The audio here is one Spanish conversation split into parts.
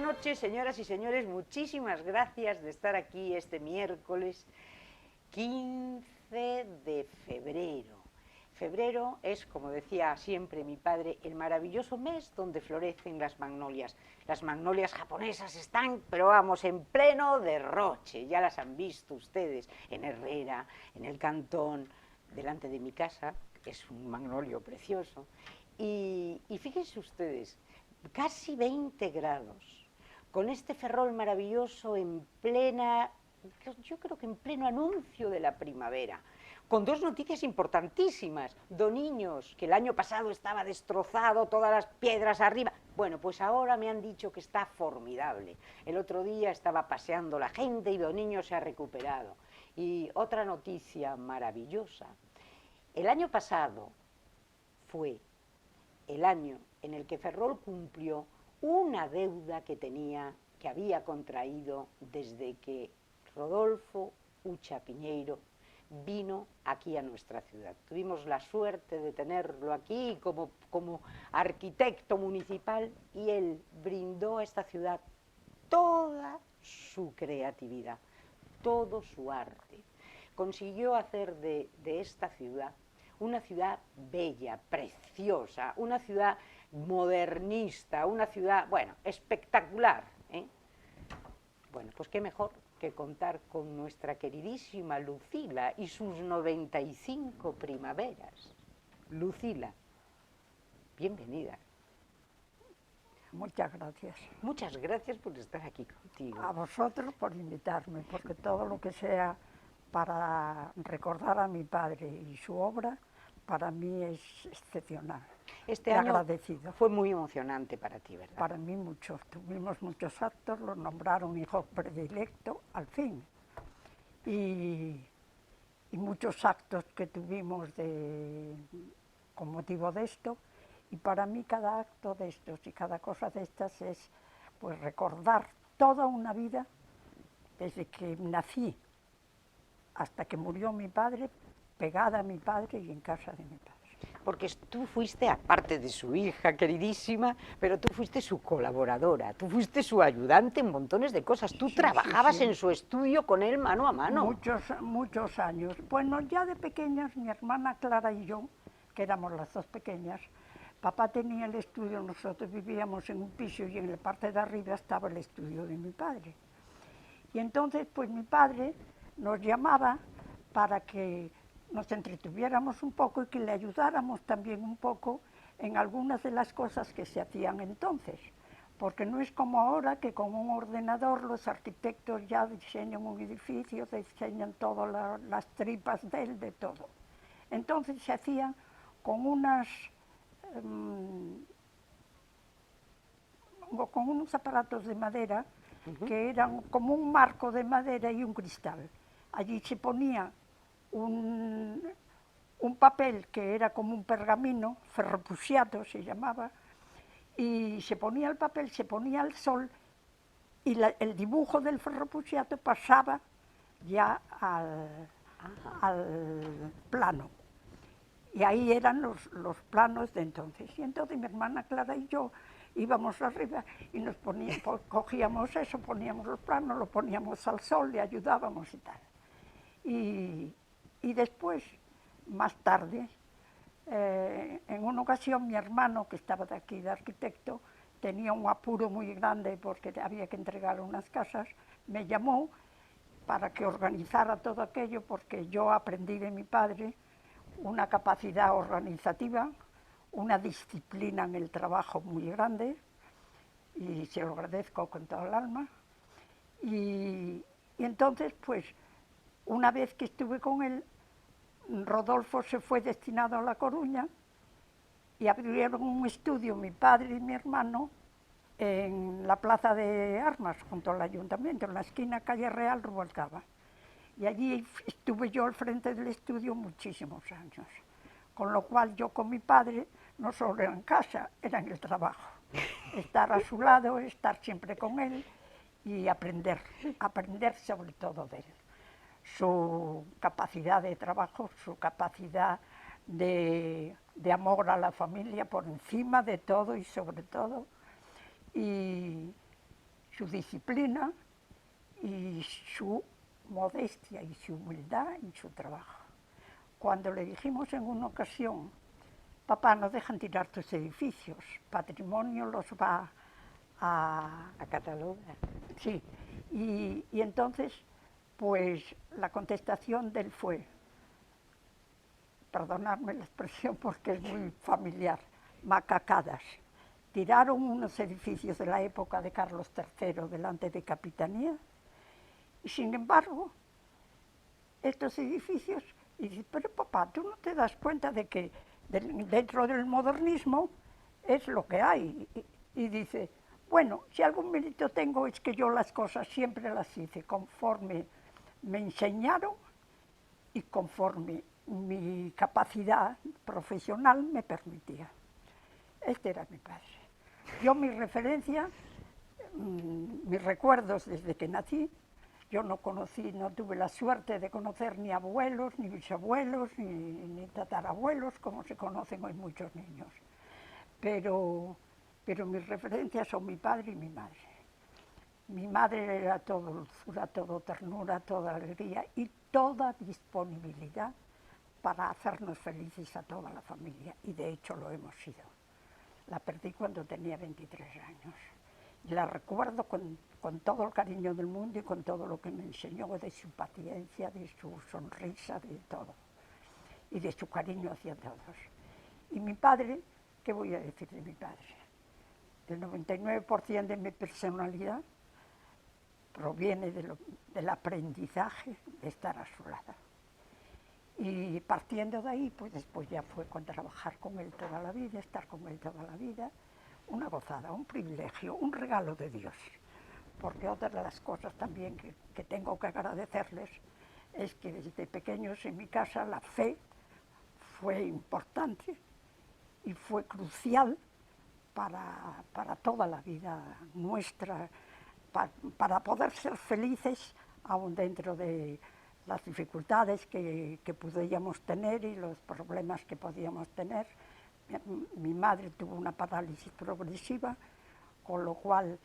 noches, señoras y señores. Muchísimas gracias de estar aquí este miércoles 15 de febrero. Febrero es, como decía siempre mi padre, el maravilloso mes donde florecen las magnolias. Las magnolias japonesas están, pero vamos, en pleno derroche. Ya las han visto ustedes en Herrera, en el Cantón, delante de mi casa. Es un magnolio precioso. Y fíjense ustedes, casi 20 grados, con este ferrol maravilloso en plena, yo creo que en pleno anuncio de la primavera, con dos noticias importantísimas. Doniños, que el año pasado estaba destrozado, todas las piedras arriba. Bueno, pues ahora me han dicho que está formidable. El otro día estaba paseando la gente y Doniños se ha recuperado. Y otra noticia maravillosa. El año pasado fue el año en el que Ferrol cumplió una deuda que había contraído desde que Rodolfo Ucha Piñeiro vino aquí a nuestra ciudad. Tuvimos la suerte de tenerlo aquí como arquitecto municipal y él brindó a esta ciudad toda su creatividad, todo su arte. Consiguió hacer de esta ciudad una ciudad bella, preciosa, una ciudad modernista, una ciudad, bueno, espectacular, ¿eh? Bueno, pues qué mejor que contar con nuestra queridísima Lucila y sus 95 primaveras. Lucila, bienvenida. Muchas gracias. Muchas gracias por estar aquí contigo. A vosotros por invitarme, porque todo lo que sea para recordar a mi padre y su obra, para mí es excepcional. Este año agradecido. Fue muy emocionante para ti, ¿verdad? Para mí mucho. Tuvimos muchos actos, lo nombraron hijo predilecto, al fin. Y muchos actos que tuvimos con motivo de esto. Y para mí cada acto de estos y cada cosa de estas es pues recordar toda una vida, desde que nací hasta que murió mi padre, pegada a mi padre y en casa de mi padre. Porque tú fuiste, aparte de su hija queridísima, pero tú fuiste su colaboradora, tú fuiste su ayudante en montones de cosas, tú trabajabas en su estudio con él mano a mano. Muchos años. Bueno, ya de pequeñas, mi hermana Clara y yo, que éramos las dos pequeñas, papá tenía el estudio, nosotros vivíamos en un piso y en la parte de arriba estaba el estudio de mi padre. Y entonces, pues mi padre nos llamaba para que nos entretuviéramos un poco y que le ayudáramos también un poco en algunas de las cosas que se hacían entonces. Porque no es como ahora que con un ordenador los arquitectos ya diseñan un edificio, diseñan todas las tripas de él, de todo. Entonces se hacía con con unos aparatos de madera que eran como un marco de madera y un cristal. Allí se ponía un papel que era como un pergamino, ferropusiato se llamaba, y se ponía el papel, se ponía al sol y el dibujo del ferropusiato pasaba ya al plano. Y ahí eran los planos de entonces. Y entonces mi hermana Clara y yo íbamos arriba y cogíamos eso, poníamos los planos, lo poníamos al sol, le ayudábamos y tal. Y después, más tarde, en una ocasión mi hermano, que estaba de aquí de arquitecto, tenía un apuro muy grande porque había que entregar unas casas, me llamó para que organizara todo aquello porque yo aprendí de mi padre una capacidad organizativa, una disciplina en el trabajo muy grande, y se lo agradezco con todo el alma. Y entonces, pues, una vez que estuve con él, Rodolfo se fue destinado a La Coruña y abrieron un estudio, mi padre y mi hermano, en la Plaza de Armas, junto al ayuntamiento, en la esquina calle Real, Rubalcaba. Y allí estuve yo al frente del estudio muchísimos años, con lo cual yo con mi padre no solo era en casa, era en el trabajo. Estar a su lado, estar siempre con él y aprender sobre todo de él. Su capacidad de trabajo, su capacidad de amor a la familia por encima de todo y sobre todo. Y su disciplina y su modestia y su humildad en su trabajo. Cuando le dijimos en una ocasión, papá, no dejan tirar tus edificios, patrimonio los va a catalogar. Sí, y entonces, pues la contestación de él fue, perdonadme la expresión porque es muy familiar, macacadas. Tiraron unos edificios de la época de Carlos III delante de Capitanía y sin embargo, estos edificios, y dice, pero papá, ¿tú no te das cuenta de que dentro del modernismo es lo que hay? Y dice, bueno, si algún mérito tengo es que yo las cosas siempre las hice conforme me enseñaron y conforme mi capacidad profesional me permitía. Este era mi padre. Yo mi referencia, mis recuerdos desde que nací, yo no tuve la suerte de conocer ni abuelos, ni bisabuelos, ni tatarabuelos, como se conocen hoy muchos niños. Pero mis referencias son mi padre y mi madre. Mi madre era todo dulzura, todo ternura, toda alegría y toda disponibilidad para hacernos felices a toda la familia, y de hecho lo hemos sido. La perdí cuando tenía 23 años. Y la recuerdo con todo el cariño del mundo y con todo lo que me enseñó de su paciencia, de su sonrisa, de todo. Y de su cariño hacia todos. Y mi padre, ¿qué voy a decir de mi padre? El 99% de mi personalidad proviene del aprendizaje de estar a su lado. Y partiendo de ahí, pues después ya fue con trabajar con él toda la vida, estar con él toda la vida, una gozada, un privilegio, un regalo de Dios. Porque otra de las cosas también que tengo que agradecerles es que desde pequeños en mi casa la fe fue importante y fue crucial para toda la vida nuestra, para poder ser felices aún dentro de las dificultades que podíamos tener y los problemas que podíamos tener. Mi madre tuvo una parálisis progresiva, con lo cual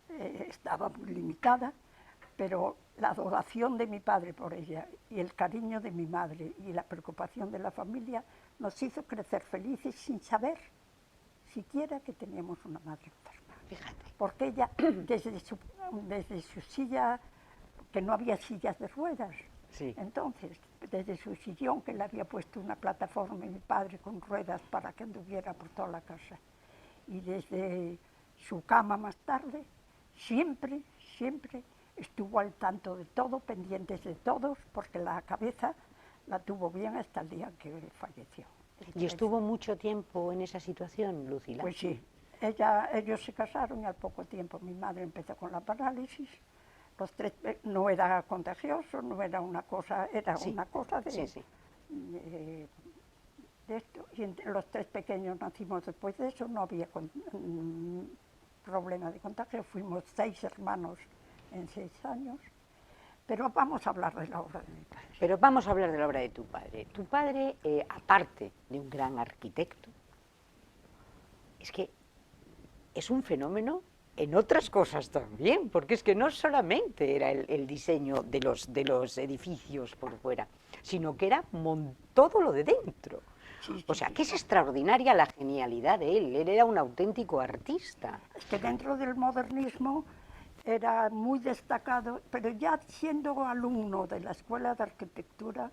estaba muy limitada, pero la adoración de mi padre por ella y el cariño de mi madre y la preocupación de la familia nos hizo crecer felices sin saber siquiera que teníamos una madre enferma. Fíjate. Porque ella, desde su silla, que no había sillas de ruedas, sí. Entonces, desde su sillón, que le había puesto una plataforma mi padre con ruedas para que anduviera por toda la casa, y desde su cama más tarde, siempre estuvo al tanto de todo, pendientes de todos, porque la cabeza la tuvo bien hasta el día que falleció. ¿Y estuvo mucho tiempo en esa situación, Lucila? Pues sí, ellos se casaron y al poco tiempo mi madre empezó con la parálisis. Los tres, no era contagioso, no era una cosa, era sí. una cosa de, sí, sí. De esto. Y los tres pequeños nacimos después de eso, no había problema de contagio, fuimos 6 hermanos en 6 años. Pero vamos a hablar de la obra de mi padre. Pero vamos a hablar de la obra de tu padre. Tu padre, aparte de un gran arquitecto, es que es un fenómeno en otras cosas también, porque es que no solamente era el diseño de los edificios por fuera, sino que era todo lo de dentro. Sí, o sea, que es extraordinaria la genialidad de él era un auténtico artista. Es que dentro del modernismo era muy destacado, pero ya siendo alumno de la Escuela de Arquitectura,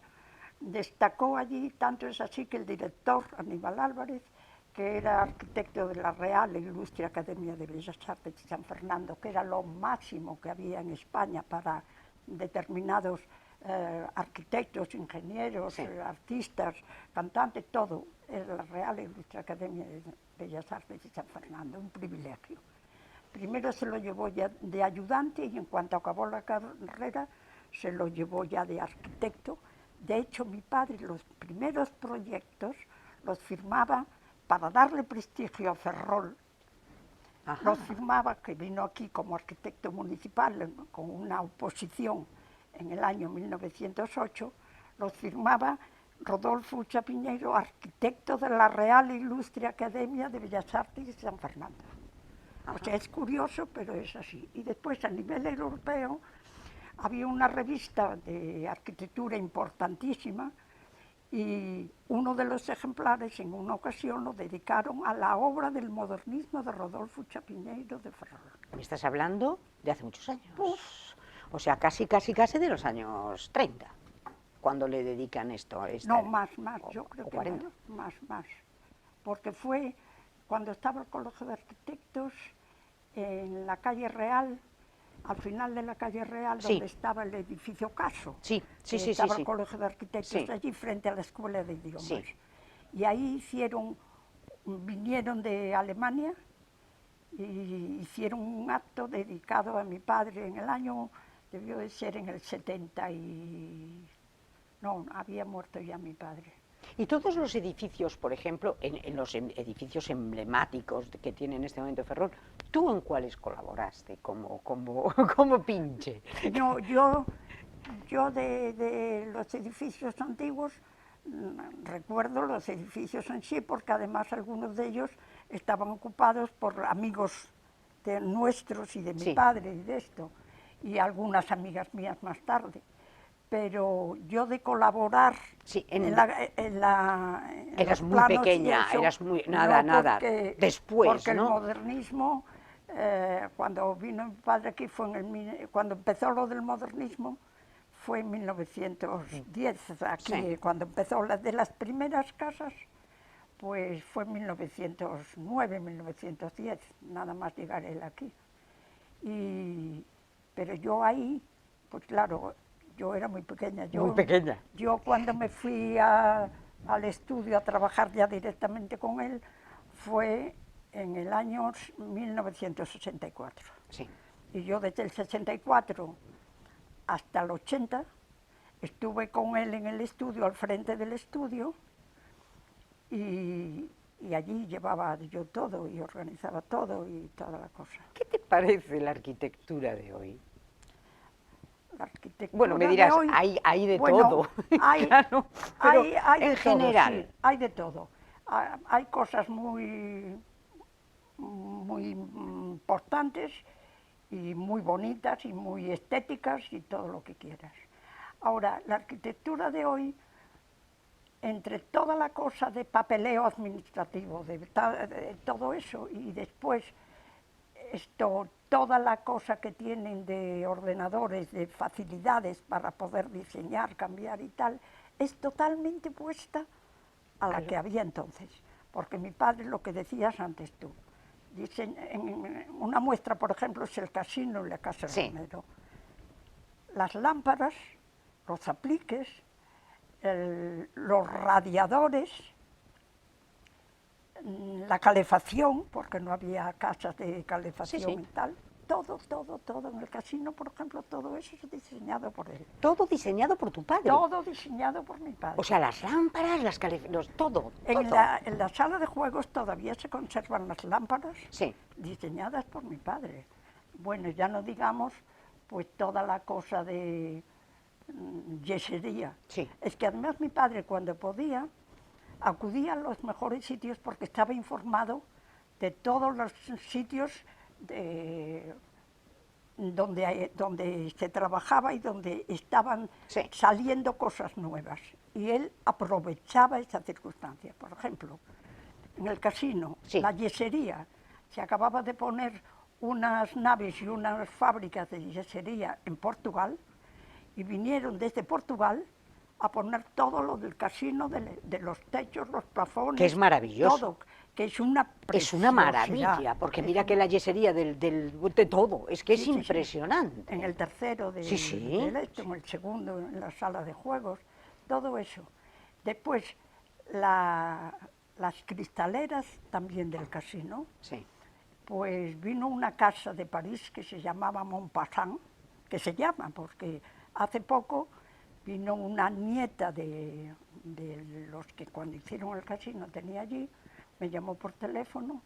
destacó allí, tanto es así que el director, Aníbal Álvarez, que era arquitecto de la Real e Ilustre Academia de Bellas Artes de San Fernando, que era lo máximo que había en España para determinados arquitectos, ingenieros, sí. Artistas, cantantes, todo, era la Real e Ilustre Academia de Bellas Artes de San Fernando, un privilegio. Primero se lo llevó ya de ayudante y en cuanto acabó la carrera se lo llevó ya de arquitecto. De hecho, mi padre los primeros proyectos los firmaba para darle prestigio a Ferrol. Ajá. Los firmaba, que vino aquí como arquitecto municipal con una oposición en el año 1908, los firmaba Rodolfo Chapiñeiro, arquitecto de la Real e Ilustre Academia de Bellas Artes de San Fernando. O sea, es curioso, pero es así. Y después, a nivel europeo, había una revista de arquitectura importantísima y uno de los ejemplares en una ocasión lo dedicaron a la obra del modernismo de Rodolfo Chapiñeiro de Ferrol. Me estás hablando de hace muchos años. Uf. O sea, casi de los años 30, cuando le dedican esto. No, más, yo creo o que 40. más. Porque fue cuando estaba el Colegio de Arquitectos en la calle Real, al final de la calle Real, Sí. donde estaba el edificio Caso. Sí. Estaba el Colegio de Arquitectos allí frente a la Escuela de Idiomas. Sí. Y ahí vinieron de Alemania y hicieron un acto dedicado a mi padre en el año, debió de ser en el 70 y... No, había muerto ya mi padre. Y todos los edificios, por ejemplo, en los edificios emblemáticos que tiene en este momento Ferrol, ¿tú en cuáles colaboraste como pinche? No, yo de los edificios antiguos recuerdo los edificios en sí, porque además algunos de ellos estaban ocupados por amigos nuestros y de mi padre y de esto, y algunas amigas mías más tarde. Pero yo de colaborar eras muy pequeña, eras muy nada, después, porque ¿no? el modernismo, cuando vino mi padre aquí, cuando empezó lo del modernismo, fue en 1910, aquí, cuando empezó de las primeras casas, pues fue en 1909, 1910, nada más llegar él aquí. Pero yo ahí, pues claro, yo era muy pequeña. Muy pequeña. Yo cuando me fui al estudio a trabajar ya directamente con él, fue en el año 1964. Sí. Y yo desde el 64 hasta el 80 estuve con él en el estudio, al frente del estudio, y allí llevaba yo todo y organizaba todo y toda la cosa. ¿Qué te parece la arquitectura de hoy? La arquitectura bueno, me dirás, de hoy, hay de bueno, todo, hay, claro, pero hay en de general. Todo, sí, hay de todo. Hay cosas muy importantes y muy bonitas y muy estéticas y todo lo que quieras. Ahora, la arquitectura de hoy, entre toda la cosa de papeleo administrativo, de todo eso, y después toda la cosa que tienen de ordenadores, de facilidades para poder diseñar, cambiar y tal, es totalmente opuesta a la que había entonces. Porque mi padre, lo que decías antes tú, una muestra, por ejemplo, es el casino en la Casa Romero. Las lámparas, los apliques, los radiadores, la calefacción, porque no había casas de calefacción y tal, todo en el casino, por ejemplo, todo eso es diseñado por él. ¿Todo diseñado por tu padre? Todo diseñado por mi padre. O sea, las lámparas, todo. En la sala de juegos todavía se conservan las lámparas diseñadas por mi padre. Bueno, ya no digamos, pues toda la cosa de yesería. Es que además mi padre, cuando podía, acudía a los mejores sitios porque estaba informado de todos los sitios donde se trabajaba y donde estaban saliendo cosas nuevas. Y él aprovechaba esa circunstancia. Por ejemplo, en el casino, la yesería, se acababa de poner unas naves y unas fábricas de yesería en Portugal, y vinieron desde Portugal a poner todo lo del casino, de los techos, los plafones. Que es maravilloso. Todo, que es una preciosidad. Es una maravilla, porque mira que la yesería de todo, es que es impresionante. En el tercero del esto, en el segundo, en la sala de juegos, todo eso. Después, las cristaleras también del casino. Pues vino una casa de París que se llamaba Montpassant, que se llama porque hace poco vino una nieta de los que cuando hicieron el casino tenía allí, me llamó por teléfono,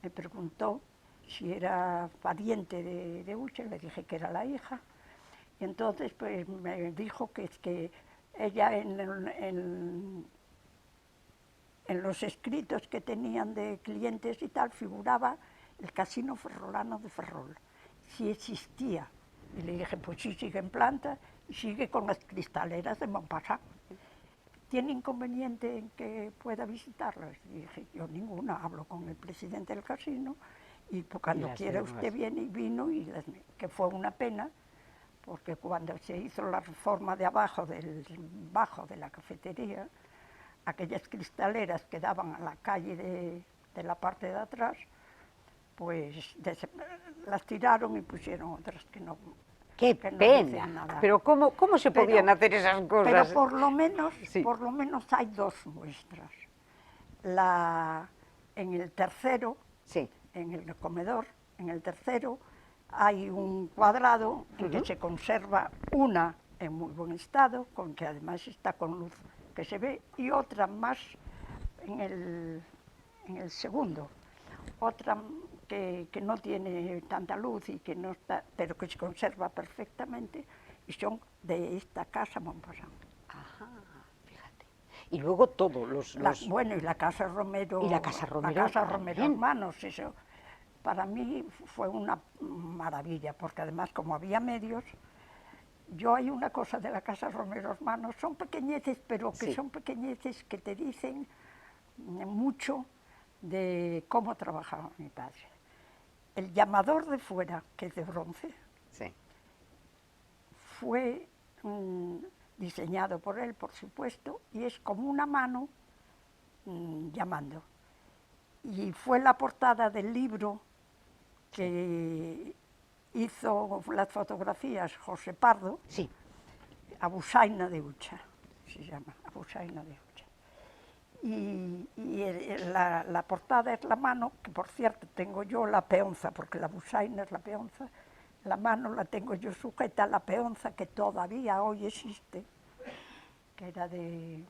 me preguntó si era pariente de Uche, le dije que era la hija, y entonces pues me dijo que es que ella en los escritos que tenían de clientes y tal figuraba el Casino Ferrolano de Ferrol, si existía. Y le dije, pues sí, sigue en planta y sigue con las cristaleras de Montpassat. ¿Tiene inconveniente en que pueda visitarlas? Y dije, yo ninguna, hablo con el presidente del casino y pues, cuando quiera usted viene, y vino, que fue una pena, porque cuando se hizo la reforma de abajo, bajo de la cafetería, aquellas cristaleras que daban a la calle de la parte de atrás, pues las tiraron y pusieron otras que no. ¡Qué que no pena! dicen nada. Pero ¿cómo se podían hacer esas cosas? Pero por lo menos hay dos muestras. En el tercero, sí, en el comedor, en el tercero, hay un cuadrado en que se conserva una en muy buen estado, con que además está con luz que se ve, y otra más en el segundo. Otra que no tiene tanta luz y que no está, pero que se conserva perfectamente, y son de esta casa Montpassat. Ajá, fíjate. Y luego todos los... Bueno, y la Casa Romero. Y la Casa Romero. La Casa Romero Hermanos, eso. Para mí fue una maravilla, porque además, como había medios, hay una cosa de la Casa Romero Hermanos, son pequeñeces, pero que son pequeñeces que te dicen mucho de cómo trabajaba mi padre. El llamador de fuera, que es de bronce, fue diseñado por él, por supuesto, y es como una mano llamando. Y fue la portada del libro que hizo las fotografías José Pardo, Abusaina de Ucha, se llama, Abusaina de Ucha. Y la portada es la mano, que por cierto tengo yo la peonza, porque la Abusaina es la peonza, la mano la tengo yo sujeta a la peonza que todavía hoy existe, que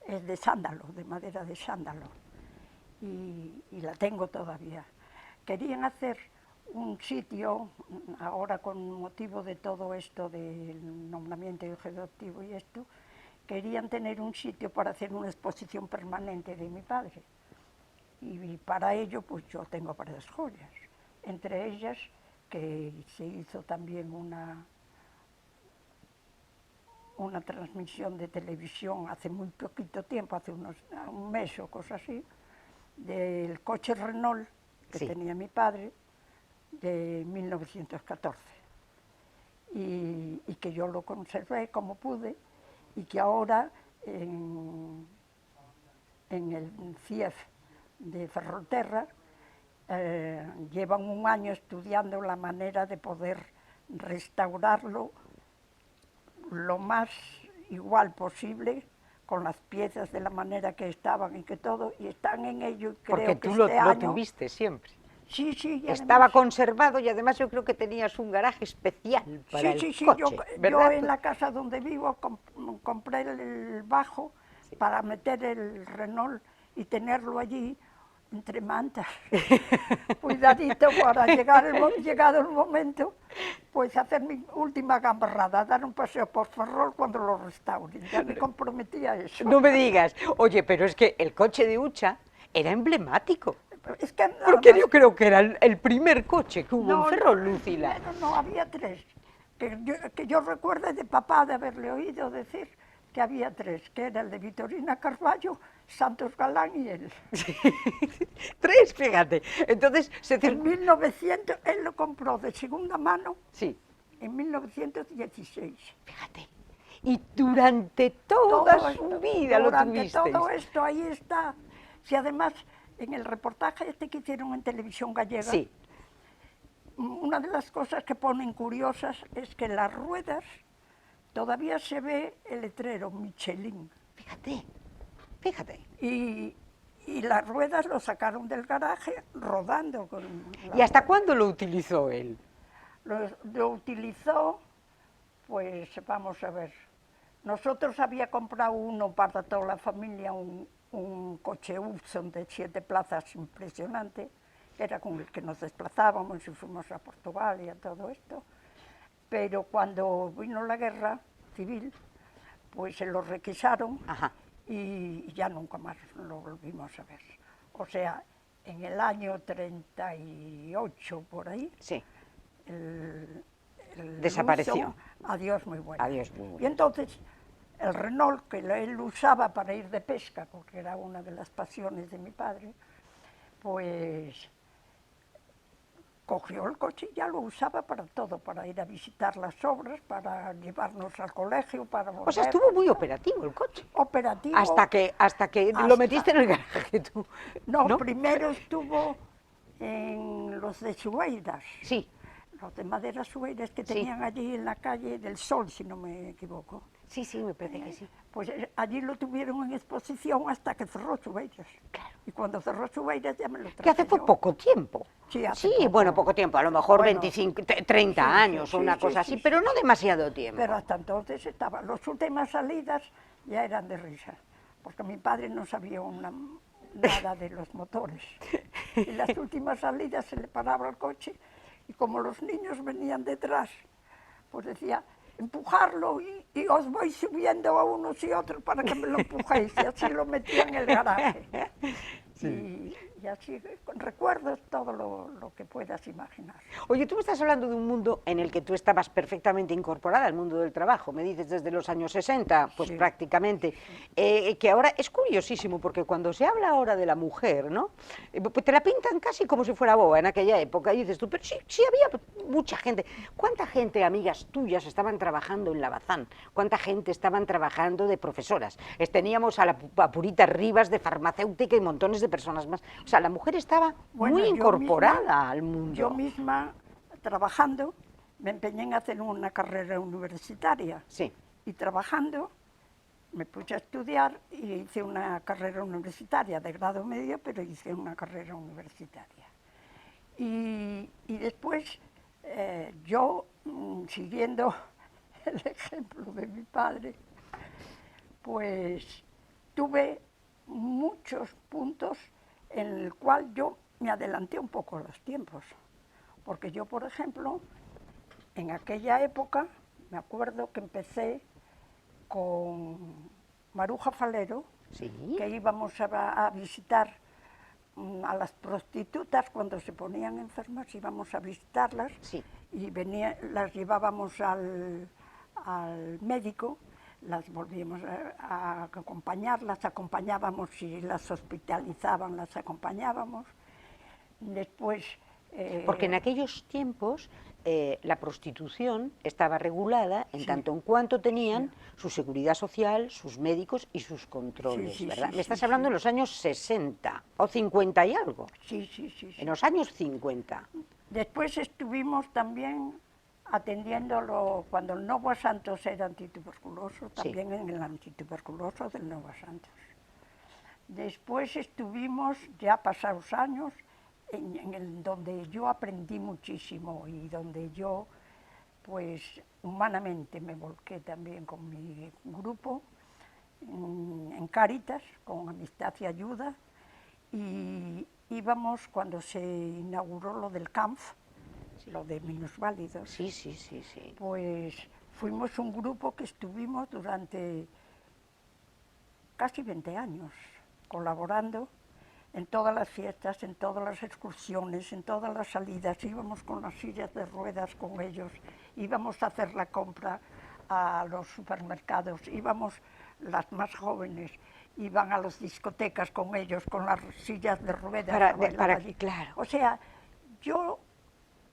es de sándalo, de madera de sándalo, y la tengo todavía. Querían hacer un sitio, ahora con motivo de todo esto del nombramiento ejecutivo y esto, querían tener un sitio para hacer una exposición permanente de mi padre. Y para ello, pues yo tengo varias joyas, entre ellas que se hizo también una transmisión de televisión hace muy poquito tiempo, hace un mes o cosas así, del coche Renault que tenía mi padre, de 1914, y que yo lo conservé como pude, y que ahora en el CIEF de Ferrolterra llevan un año estudiando la manera de poder restaurarlo lo más igual posible, con las piezas de la manera que estaban y que todo, y están en ello, y creo porque que tú este lo año, tuviste siempre. Sí, y estaba además, conservado, y además yo creo que tenías un garaje especial para el coche, yo en la casa donde vivo compré el bajo para meter el Renault y tenerlo allí entre mantas, cuidadito para llegado el momento, pues hacer mi última gambarrada, dar un paseo por Ferrol cuando lo restauren, ya me comprometí a eso. No me digas, oye, pero es que el coche de Ucha era emblemático. Es que porque yo creo que era el primer coche que hubo en Ferrol, Lucila. No, había tres. Que yo recuerde de papá de haberle oído decir que había tres, que era el de Vitorina Carballo, Santos Galán y él. Tres, fíjate. Entonces, en 1900, él lo compró de segunda mano, en 1916. Fíjate. Y durante toda su vida lo tuvisteis. Durante todo esto, ahí está. Si además, en el reportaje este que hicieron en Televisión Gallega, una de las cosas que ponen curiosas es que en las ruedas todavía se ve el letrero Michelin. Fíjate. Y las ruedas lo sacaron del garaje rodando. ¿Y hasta cuándo lo utilizó él? Lo utilizó, pues vamos a ver, nosotros había comprado uno para toda la familia, un coche Hudson de 7 plazas impresionante, que era con el que nos desplazábamos y fuimos a Portugal y a todo esto, pero cuando vino la guerra civil, pues se lo requisaron y ya nunca más lo volvimos a ver. O sea, en el año 38, por ahí, Sí, el desapareció. uso, adiós muy bueno. Adiós, muy bueno. Y entonces el Renault que él usaba para ir de pesca, porque era una de las pasiones de mi padre, pues cogió el coche y ya lo usaba para todo, para ir a visitar las obras, para llevarnos al colegio, para volver. O sea, estuvo muy operativo el coche. Operativo. Hasta que lo metiste en el garaje tú. No, primero estuvo en los de Sueiras. Sí. Los de Madera Sueiras que Sí. tenían allí en la calle del Sol, si no me equivoco. Sí, sí, me parece que sí. Pues allí lo tuvieron en exposición hasta que cerró Sueiras. Claro. Y cuando cerró Sueiras ya me lo traje Que hace fue yo. poco tiempo. Sí, hace Sí, poco. bueno, poco tiempo, a lo mejor Bueno, 25, 30 sí, años sí, o una sí, cosa sí, así, sí. pero no demasiado tiempo. Pero hasta entonces estaba. Las últimas salidas ya eran de risa, porque mi padre no sabía nada de los motores. Y las últimas salidas se le paraba el coche y como los niños venían detrás, pues decía, empujarlo y os voy subiendo a unos y otros para que me lo empujéis. Y así lo metía en el garaje. Sí. Y así recuerdo todo lo que puedas imaginar. Oye, tú me estás hablando de un mundo en el que tú estabas perfectamente incorporada al mundo del trabajo, me dices desde los años 60, pues Sí. prácticamente, que ahora es curiosísimo, porque cuando se habla ahora de la mujer, ¿no? Pues te la pintan casi como si fuera boba en aquella época, y dices tú, pero sí, sí había mucha gente. ¿Cuánta gente, amigas tuyas, estaban trabajando en la Bazán? ¿Cuánta gente estaban trabajando de profesoras? Teníamos a Purita Rivas de farmacéutica y montones de personas más. O sea, la mujer estaba Bueno, muy yo incorporada misma- al mundo. Yo misma, trabajando, me empeñé en hacer una carrera universitaria. Sí. Y trabajando, me puse a estudiar y hice una carrera universitaria de grado medio, pero hice una carrera universitaria. Y después, yo, siguiendo el ejemplo de mi padre, pues tuve muchos puntos en el cual yo me adelanté un poco a los tiempos. Porque yo, por ejemplo, en aquella época, me acuerdo que empecé con Maruja Falero, Sí. que íbamos a visitar a las prostitutas cuando se ponían enfermas, íbamos a visitarlas Sí. y las llevábamos al médico, las volvíamos a acompañar, las acompañábamos, si las hospitalizaban, las acompañábamos. Después... Porque en aquellos tiempos la prostitución estaba regulada en Sí. tanto en cuanto tenían su seguridad social, sus médicos y sus controles, Sí, sí, ¿verdad? sí, Me estás sí, hablando sí. de los años 60 o 50 y algo. Sí, sí, sí, sí. En los años 50. Después estuvimos también atendiéndolo cuando el Nova Santos era antituberculoso, Sí. también en el antituberculoso del Nova Santos. Después estuvimos, ya pasados años, donde yo aprendí muchísimo y donde yo, pues, humanamente me volqué también con mi grupo, en Cáritas, con Amistad y Ayuda, y íbamos cuando se inauguró lo del CANF, lo de minusválidos, Sí, sí, sí, sí. pues fuimos un grupo que estuvimos durante casi 20 años colaborando en todas las fiestas, en todas las excursiones, en todas las salidas, íbamos con las sillas de ruedas con ellos, íbamos a hacer la compra a los supermercados, íbamos las más jóvenes, iban a las discotecas con ellos, con las sillas de ruedas a bailar allí. Claro. O sea, yo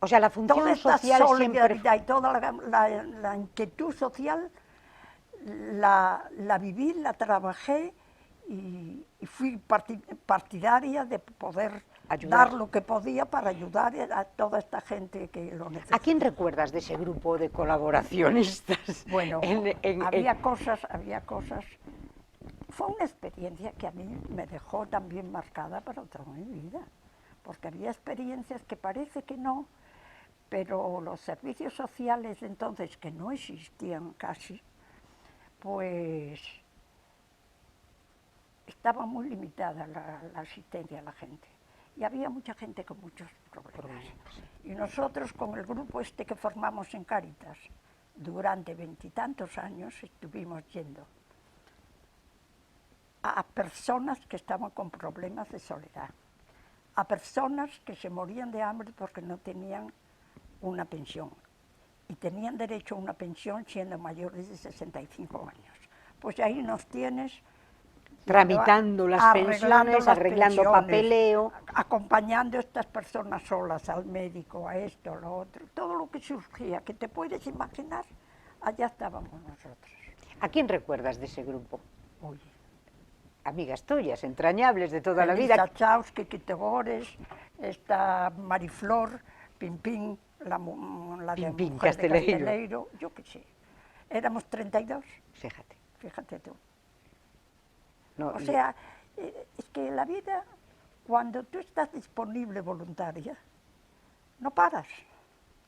O sea, la toda función esta social solidaridad siempre... y toda la inquietud social la viví, la trabajé y fui partidaria de poder Ayudar. dar lo que podía para ayudar a toda esta gente que lo necesita. ¿A quién recuerdas de ese grupo de colaboracionistas? Bueno, había cosas. Fue una experiencia que a mí me dejó también marcada para toda mi vida, porque había experiencias que parece que no, pero los servicios sociales de entonces, que no existían casi, pues estaba muy limitada la asistencia a la gente. Y había mucha gente con muchos problemas. Y nosotros, con el grupo este que formamos en Cáritas, durante 20 y tantos años estuvimos yendo a personas que estaban con problemas de soledad, a personas que se morían de hambre porque no tenían una pensión. Y tenían derecho a una pensión siendo mayores de 65 años. Pues ahí nos tienes tramitando las pensiones, arreglando papeleo. Acompañando a estas personas solas, al médico, a esto, a lo otro. Todo lo que surgía, que te puedes imaginar, allá estábamos nosotros. ¿A quién recuerdas de ese grupo? Oye. Amigas tuyas, entrañables de toda la vida. Elisa Chaus, Quiquito Gores, está Mariflor, Pimpín, la de Pimpín, mujer de Casteleiro. Casteleiro, yo qué sé. Éramos 32. Fíjate. Fíjate tú. No, O sea, es que la vida, cuando tú estás disponible voluntaria, no paras.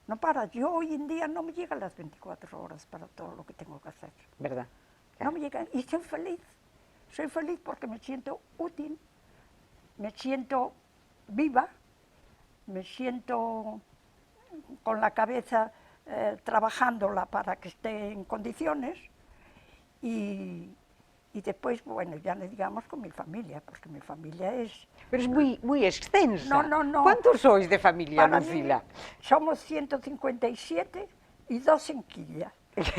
No paras. Yo hoy en día no me llegan las 24 horas para todo lo que tengo que hacer. ¿verdad? No me llegan. Y soy feliz. Soy feliz porque me siento útil, me siento viva, me siento con la cabeza trabajándola para que esté en condiciones y después, bueno, ya le digamos con mi familia, porque mi familia es... Pero es muy extensa. No, no, no. ¿Cuántos sois de familia, Para Lucila? mí somos 157 y 2 en Quilla.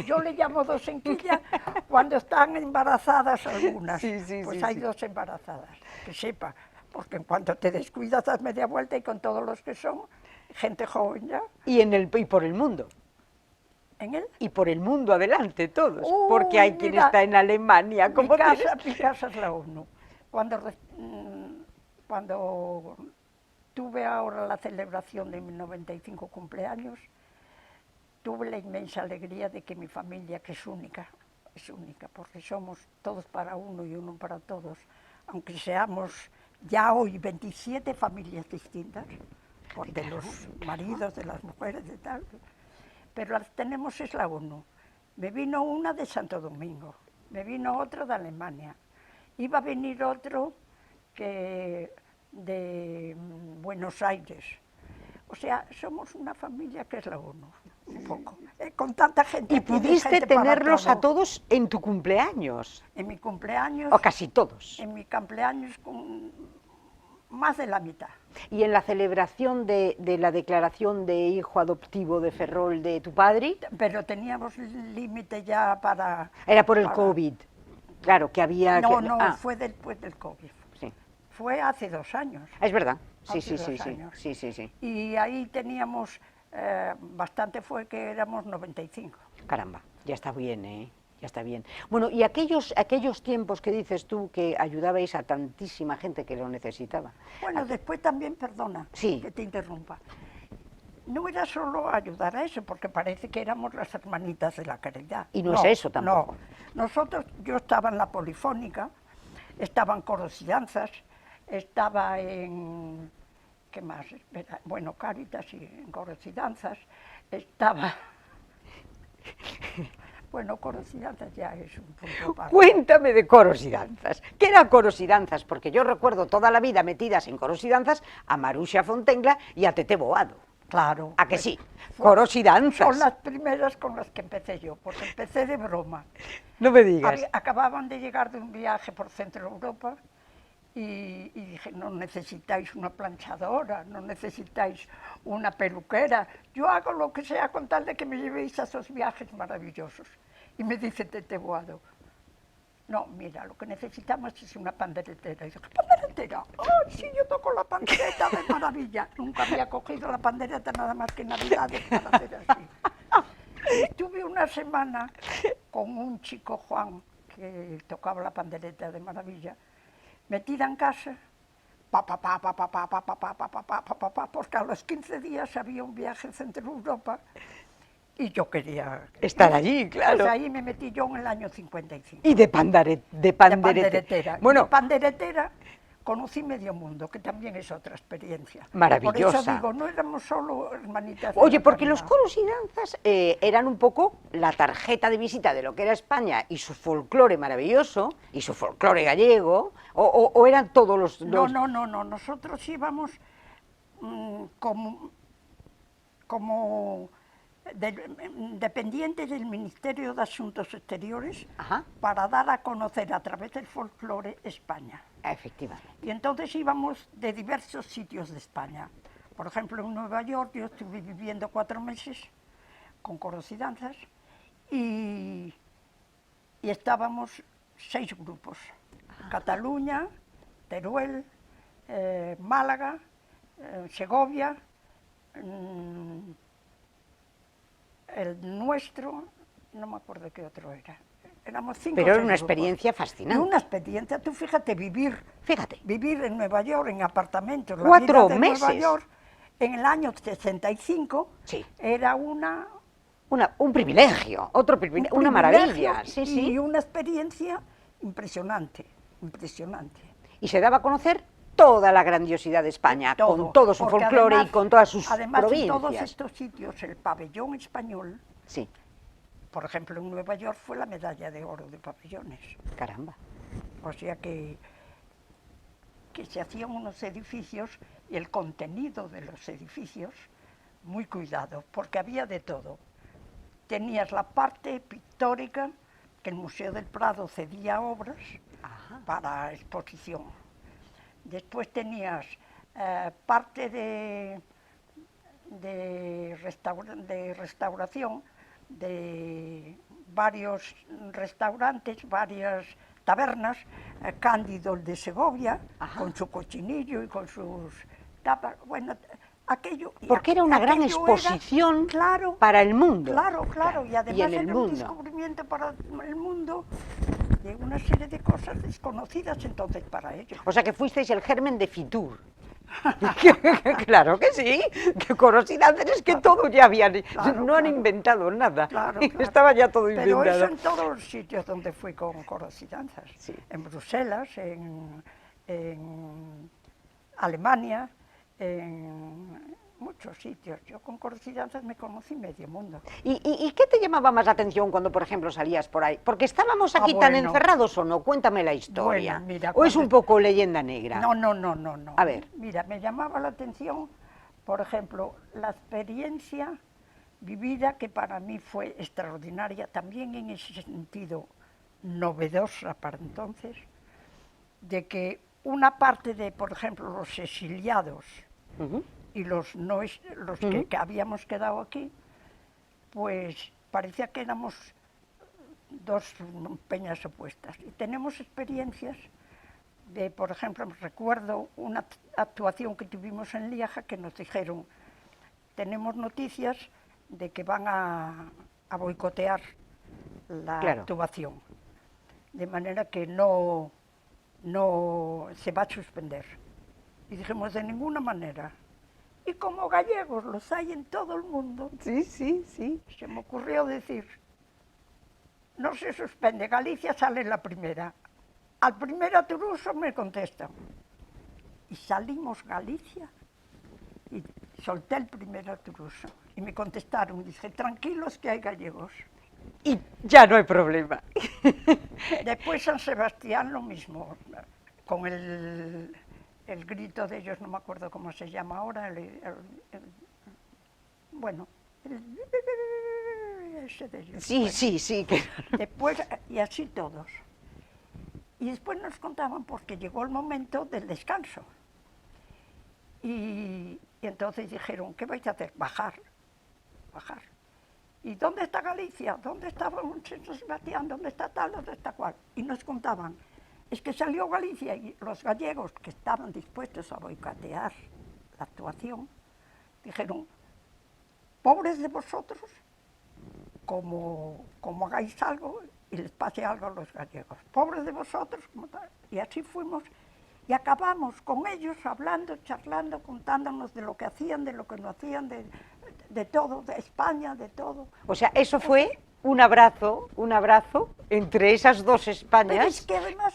Yo le llamo 2 en Quilla cuando están embarazadas algunas. Sí, pues sí, hay sí. 2 embarazadas, que sepa, porque en cuanto te descuidas das media vuelta y con todos los que son gente joven ya. Y por el mundo. ¿En él? Y por el mundo adelante todos. Uy, porque hay quien mira, está en Alemania, como mi casa es la ONU. Cuando tuve ahora la celebración de mi 95 cumpleaños, tuve la inmensa alegría de que mi familia, que es única, porque somos todos para uno y uno para todos, aunque seamos ya hoy 27 familias distintas, de los maridos, de las mujeres, de tal, pero las tenemos es la ONU. Me vino una de Santo Domingo, me vino otra de Alemania, iba a venir otro que de Buenos Aires. O sea, somos una familia que es la ONU, un poco. Con tanta gente. Y pudiste tenerlos a todos en tu cumpleaños. En mi cumpleaños. O casi todos. En mi cumpleaños con más de la mitad. ¿Y en la celebración de la declaración de hijo adoptivo de Ferrol de tu padre? Pero teníamos límite ya para... Era por el COVID. Claro, que había... No, que... no, fue después del COVID. Sí. Fue hace 2 años. Es verdad. Sí, Hace sí, 2 sí, años. sí. Y ahí teníamos, bastante fue que éramos 95. Caramba, ya está bien, ¿eh? Ya está bien. Bueno, y aquellos tiempos que dices tú que ayudabais a tantísima gente que lo necesitaba. Bueno, después también, perdona Sí. que te interrumpa, no era solo ayudar a eso, porque parece que éramos las hermanitas de la caridad. Y no es eso tampoco. No, nosotros, yo estaba en la Polifónica, estaba en coros y danzas, estaba en, ¿qué más? Espera, bueno, Cáritas y en coros y danzas, estaba... Bueno, coros y danzas ya es un punto aparte. Cuéntame de coros y danzas. ¿Qué era coros y danzas? Porque yo recuerdo toda la vida metidas en coros y danzas a Maruxa Fontengla y a Tete Boado. Claro. ¿A que sí? Coros y danzas. Son las primeras con las que empecé yo, porque empecé de broma. No me digas. Acababan de llegar de un viaje por Centro Europa y dije, no necesitáis una planchadora, no necesitáis una peluquera, yo hago lo que sea con tal de que me llevéis a esos viajes maravillosos. Y me dice Tete Boado, no, mira, lo que necesitamos es una panderetera. Y dije, ¿panderetera? ¡Oh, sí, yo toco la pandereta de maravilla! Nunca había cogido la pandereta nada más que en Navidades para hacer así. Y estuve una semana con un chico, Juan, que tocaba la pandereta de maravilla, metida en casa, porque a los 15 días había un viaje en Centro Europa y yo quería... Estar allí, claro. Pues ahí me metí yo en el año 55. Y de panderetera. Bueno, de panderetera conocí medio mundo, que también es otra experiencia. Maravillosa. Por eso digo, no éramos solo hermanitas. Oye, porque los coros y danzas eran un poco la tarjeta de visita de lo que era España y su folclore maravilloso, y su folclore gallego, o eran todos los... No, nosotros íbamos como dependiente del Ministerio de Asuntos Exteriores, Ajá. para dar a conocer a través del folclore España. Efectivamente. Y entonces íbamos de diversos sitios de España. Por ejemplo, en Nueva York yo estuve viviendo 4 meses con coros y danzas y estábamos 6 grupos. Cataluña, Teruel, Málaga, Segovia, el nuestro, no me acuerdo qué otro era. Éramos 5 Pero o era 6 una grupos. experiencia Y fascinante. una experiencia, tú fíjate, vivir en Nueva York, en apartamentos, la 4 vida de meses. Nueva York, en el año 65, Sí. era Un privilegio, otro privilegio, una privilegio maravilla. Sí, y sí. una experiencia impresionante, impresionante. Y se daba a conocer toda la grandiosidad de España, con todo su porque folclore además, y con todas sus además, en todos provincias. estos sitios, el pabellón español, Sí, por ejemplo, en Nueva York fue la medalla de oro de pabellones. caramba. O sea que se hacían unos edificios y el contenido de los edificios muy cuidado, porque había de todo. Tenías la parte pictórica, que el Museo del Prado cedía obras para exposición. Después tenías parte de restauración de varios restaurantes, varias tabernas, Cándido el de Segovia, con su cochinillo y con sus tapas, bueno, aquello... Porque era una gran exposición para el mundo. Claro, y además en el era un descubrimiento para el mundo de una serie de cosas desconocidas entonces para ellos. O sea que fuisteis el germen de Fitur. Claro que sí, que coros y danzas es que todo ya habían, no han inventado nada, estaba ya todo inventado. Pero eso en todos los sitios donde fui con coros y danzas, sí. En Bruselas, en Alemania, en muchos sitios. Yo con coros y danzas me conocí medio mundo. ¿Y qué te llamaba más la atención cuando, por ejemplo, salías por ahí? Porque estábamos aquí tan encerrados, ¿o no? Cuéntame la historia. Bueno, mira, ¿O es un poco leyenda negra? No. A ver. Mira, me llamaba la atención, por ejemplo, la experiencia vivida, que para mí fue extraordinaria, también en ese sentido novedosa para entonces, de que una parte de, por ejemplo, los exiliados y los que habíamos quedado aquí, pues parecía que éramos 2 peñas opuestas. Y tenemos experiencias de, por ejemplo, recuerdo una actuación que tuvimos en Lieja que nos dijeron, tenemos noticias de que van a boicotear la actuación, de manera que no se va a suspender. Y dijimos, de ninguna manera. Y como gallegos los hay en todo el mundo, sí, se me ocurrió decir, no se suspende, Galicia sale la primera. Al primer aturuso me contestan. Y salimos Galicia y solté el primer aturuso. Y me contestaron, dije, tranquilos que hay gallegos. Y ya no hay problema. Después San Sebastián lo mismo, con el grito de ellos, no me acuerdo cómo se llama ahora, ese de ellos. Sí. Después, y así todos. Y después nos contaban porque llegó el momento del descanso. Y entonces dijeron, ¿qué vais a hacer? Bajar. ¿Y dónde está Galicia? ¿Dónde está San Sebastián? ¿Dónde está tal? ¿Dónde está cual? Y nos contaban, es que salió Galicia y los gallegos que estaban dispuestos a boicotear la actuación, dijeron, pobres de vosotros, como hagáis algo y les pase algo a los gallegos. Pobres de vosotros, como tal. Y así fuimos y acabamos con ellos hablando, charlando, contándonos de lo que hacían, de lo que no hacían, de todo, de España, de todo. O sea, eso fue un abrazo entre esas 2 Españas. Pero es que además,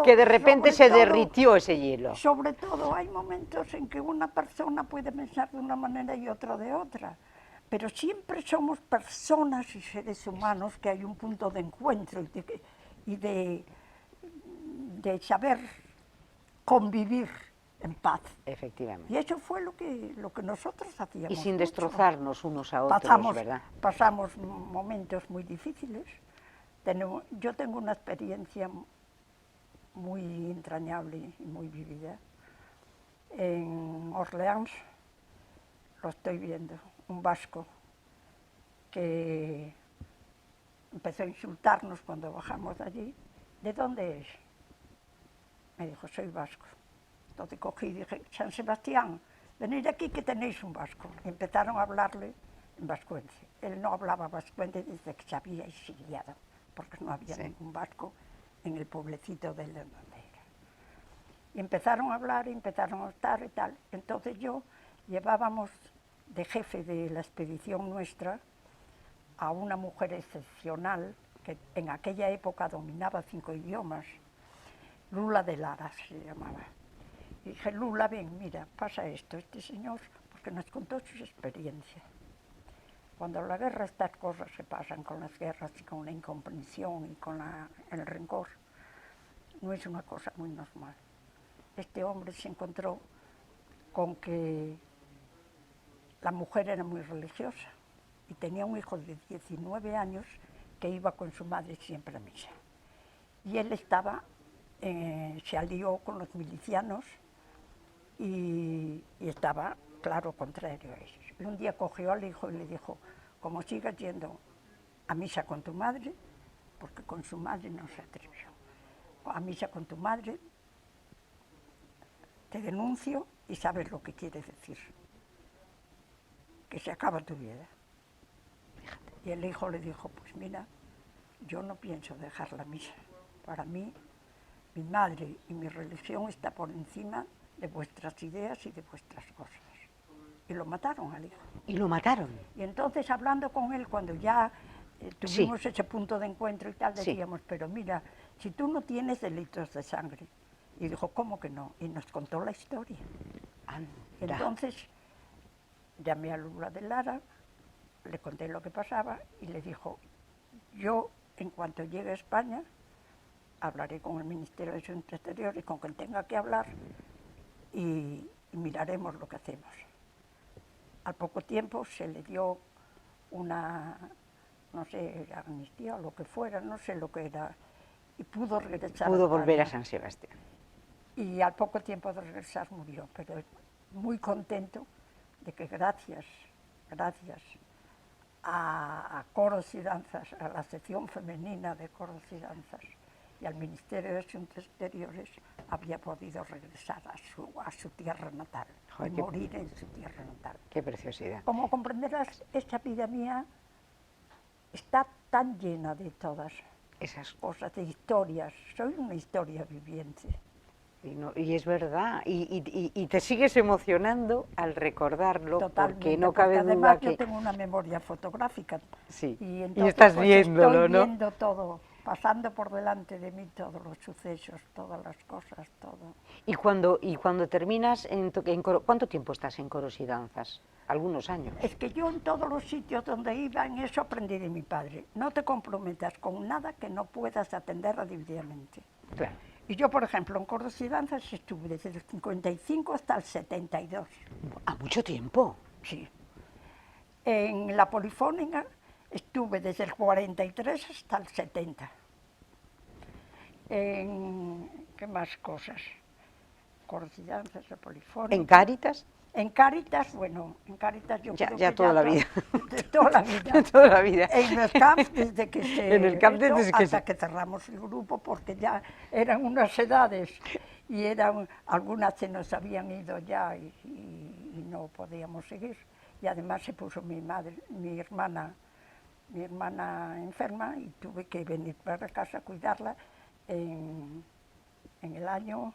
que de repente se derritió ese hielo. Sobre todo hay momentos en que una persona puede pensar de una manera y otra de otra. Pero siempre somos personas y seres humanos que hay un punto de encuentro y de saber convivir en paz. Efectivamente. Y eso fue lo que nosotros hacíamos. Y sin mucho. destrozarnos unos a otros, ¿verdad? Pasamos momentos muy difíciles. Yo tengo una experiencia muy entrañable y muy vivida. En Orleans, lo estoy viendo, un vasco que empezó a insultarnos cuando bajamos de allí. ¿De dónde es? Me dijo, soy vasco. Entonces cogí y dije, San Sebastián, venid aquí que tenéis un vasco. Y empezaron a hablarle en vascuence. Él no hablaba vascuence desde que se había exiliado, porque no había ningún vasco en el pueblecito de donde era. Y empezaron a hablar, y empezaron a estar y tal. Entonces llevábamos de jefe de la expedición nuestra a una mujer excepcional que en aquella época dominaba 5 idiomas, Lula de Lara se llamaba. Y dije, Lula, ven, mira, pasa esto, este señor, porque nos contó sus experiencias. Cuando la guerra, estas cosas se pasan con las guerras y con la incomprensión y con el rencor, no es una cosa muy normal. Este hombre se encontró con que la mujer era muy religiosa y tenía un hijo de 19 años que iba con su madre siempre a misa. Y él se alió con los milicianos y estaba, claro, contrario a ellos. Y un día cogió al hijo y le dijo, como sigas yendo a misa con tu madre, porque con su madre no se atrevió, a misa con tu madre, te denuncio y sabes lo que quiere decir, que se acaba tu vida. Y el hijo le dijo, pues mira, yo no pienso dejar la misa. Para mí, mi madre y mi religión está por encima de vuestras ideas y de vuestras cosas. Y lo mataron al hijo. ¿Y lo mataron? Y entonces, hablando con él, cuando ya tuvimos ese punto de encuentro y tal, decíamos, pero mira, si tú no tienes delitos de sangre. Y dijo, ¿cómo que no? Y nos contó la historia. Entonces, llamé a Lula de Lara, le conté lo que pasaba y le dijo, yo, en cuanto llegue a España, hablaré con el Ministerio de Asuntos Exteriores, con quien tenga que hablar, y miraremos lo que hacemos. Al poco tiempo se le dio una, no sé, amnistía o lo que fuera, no sé lo que era, y pudo regresar. Pudo volver a San Sebastián. Y al poco tiempo de regresar murió, pero muy contento de que gracias a Coros y Danzas, a la sección femenina de Coros y Danzas y al Ministerio de Asuntos Exteriores, había podido regresar a su tierra natal, y morir en su tierra natal. Qué preciosidad. Como comprenderás, esta vida mía está tan llena de todas esas cosas, de historias. Soy una historia viviente. Y es verdad, y te sigues emocionando al recordarlo. Totalmente, porque no cabe además duda que... yo tengo una memoria fotográfica. Sí, y entonces, estás pues, viéndolo, estoy ¿no? viendo todo, pasando por delante de mí todos los sucesos, todas las cosas, todo. Y cuando terminas, ¿cuánto tiempo estás en Coros y Danzas? Algunos años. Es que yo en todos los sitios donde iba, en eso aprendí de mi padre. No te comprometas con nada que no puedas atender debidamente. Claro. Y yo, por ejemplo, en Coros y Danzas estuve desde el 55 hasta el 72. ¿A mucho tiempo? Sí. En la Polifónica estuve desde el 43 hasta el 70. ¿Qué más cosas? Coros y Danzas, la Polifónica. ¿En Cáritas? En Cáritas, bueno, en Cáritas yo creo ya que toda la vida. De toda la vida. Toda la vida. En el CAP desde que hasta que cerramos el grupo, porque ya eran unas edades y algunas se nos habían ido ya y no podíamos seguir. Y además se puso mi hermana enferma y tuve que venir para casa a cuidarla en el año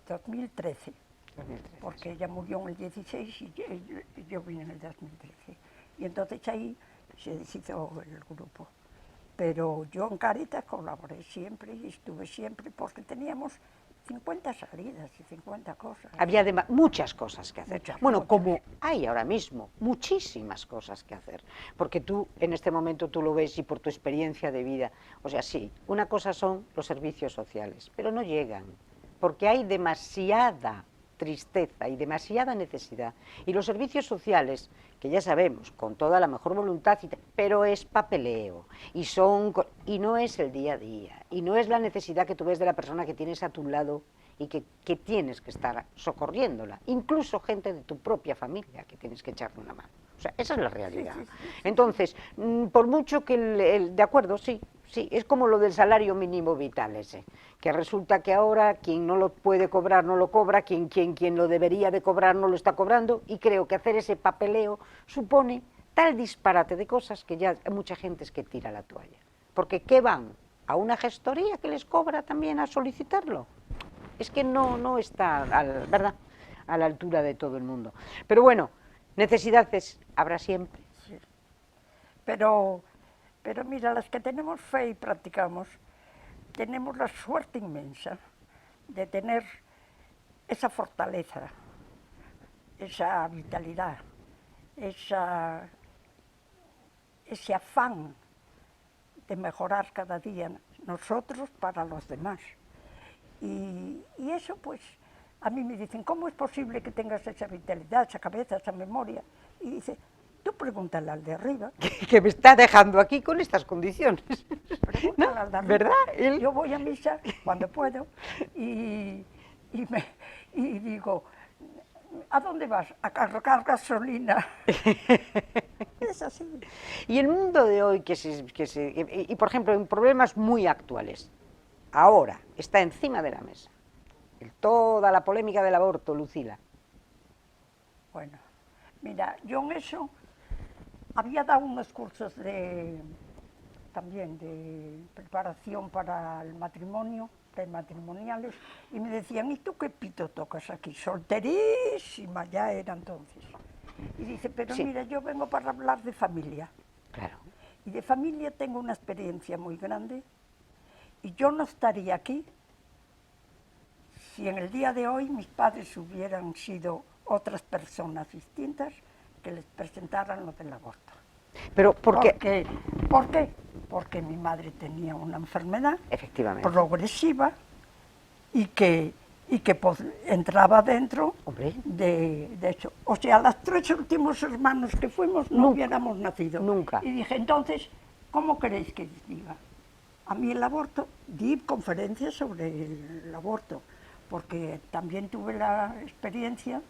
2013, porque ella murió en el 16 y yo vine en el 2013. Y entonces ahí se deshizo el grupo. Pero yo en Cáritas colaboré siempre y estuve siempre, porque teníamos 50 salidas y 50 cosas. Había muchas cosas que hacer. Muchas, Bueno, muchas. como hay ahora mismo, muchísimas cosas que hacer. Porque tú, en este momento, tú lo ves y por tu experiencia de vida, o sea, sí, una cosa son los servicios sociales, pero no llegan, porque hay demasiada tristeza y demasiada necesidad. Y los servicios sociales, que ya sabemos, con toda la mejor voluntad, pero es papeleo, y no es el día a día, y no es la necesidad que tú ves de la persona que tienes a tu lado y que tienes que estar socorriéndola, incluso gente de tu propia familia que tienes que echarle una mano. O sea, esa es la realidad. Entonces, por mucho que de acuerdo, sí, es como lo del salario mínimo vital ese, que resulta que ahora quien no lo puede cobrar no lo cobra, quien lo debería de cobrar no lo está cobrando, y creo que hacer ese papeleo supone tal disparate de cosas que ya hay mucha gente es que tira la toalla. Porque ¿qué van? ¿A una gestoría que les cobra también a solicitarlo? Es que no está, ¿verdad?, a la altura de todo el mundo. Pero bueno, necesidades habrá siempre. Sí. Pero mira, las que tenemos fe y practicamos, tenemos la suerte inmensa de tener esa fortaleza, esa vitalidad, ese afán de mejorar cada día nosotros para los demás. Y eso pues, a mí me dicen, ¿cómo es posible que tengas esa vitalidad, esa cabeza, esa memoria? Y dice, tú pregúntale al de arriba. Que me está dejando aquí con estas condiciones. Pregúntale al de arriba. ¿Verdad? Yo voy a misa cuando puedo y digo, ¿a dónde vas? A cargar gasolina. Es así. Y el mundo de hoy, y por ejemplo, en problemas muy actuales, ahora está encima de la mesa toda la polémica del aborto, Lucila. Bueno, mira, yo en eso había dado unos cursos también de preparación para el matrimonio, prematrimoniales, y me decían, ¿y tú qué pito tocas aquí? Solterísima ya era entonces. Y dice, pero sí, mira, yo vengo para hablar de familia. Claro. Y de familia tengo una experiencia muy grande, y yo no estaría aquí si en el día de hoy mis padres hubieran sido otras personas distintas que les presentaran lo del aborto. Pero ¿por qué? ¿Por qué? Porque mi madre tenía una enfermedad progresiva y que entraba dentro de eso. O sea, las 3 últimos hermanos que fuimos no hubiéramos nacido. Nunca. Y dije, entonces, ¿cómo queréis que diga? A mí el aborto, di conferencias sobre el aborto, porque también tuve la experiencia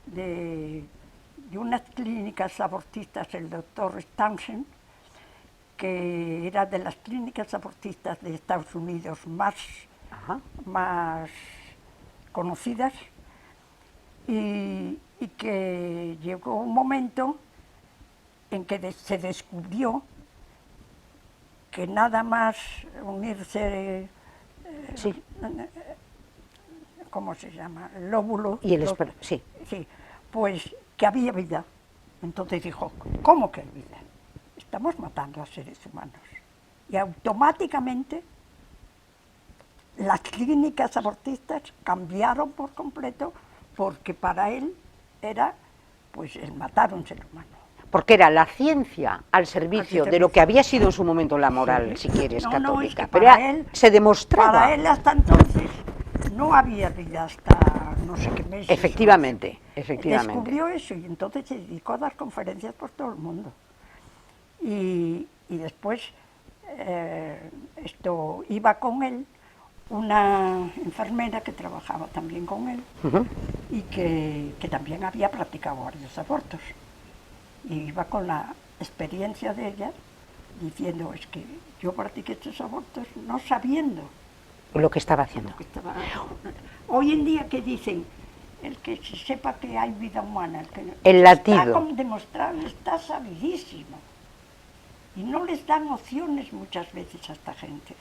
de unas clínicas abortistas, el doctor Stansen, que era de las clínicas abortistas de Estados Unidos más conocidas, y que llegó un momento en que se descubrió que nada más unirse, ¿cómo se llama?, el óvulo. Y el esperma, sí. Sí, pues que había vida. Entonces dijo, ¿cómo que hay vida? Estamos matando a seres humanos. Y automáticamente las clínicas abortistas cambiaron por completo, porque para él era pues el matar a un ser humano. Porque era la ciencia al servicio de lo que había sido en su momento la moral, si quieres, católica. Es que pero él, se demostraba. Para él hasta entonces no había vida hasta no sé qué meses. Efectivamente. Descubrió eso y entonces se dedicó a dar conferencias por todo el mundo. Y después iba con él una enfermera que trabajaba también con él y que también había practicado varios abortos. Y iba con la experiencia de ella diciendo, es que yo practiqué estos abortos no sabiendo lo que estaba haciendo. Hoy en día, ¿qué dicen? El que se sepa que hay vida humana. El latido. Está demostrado, está sabidísimo. Y no les dan opciones muchas veces a esta gente.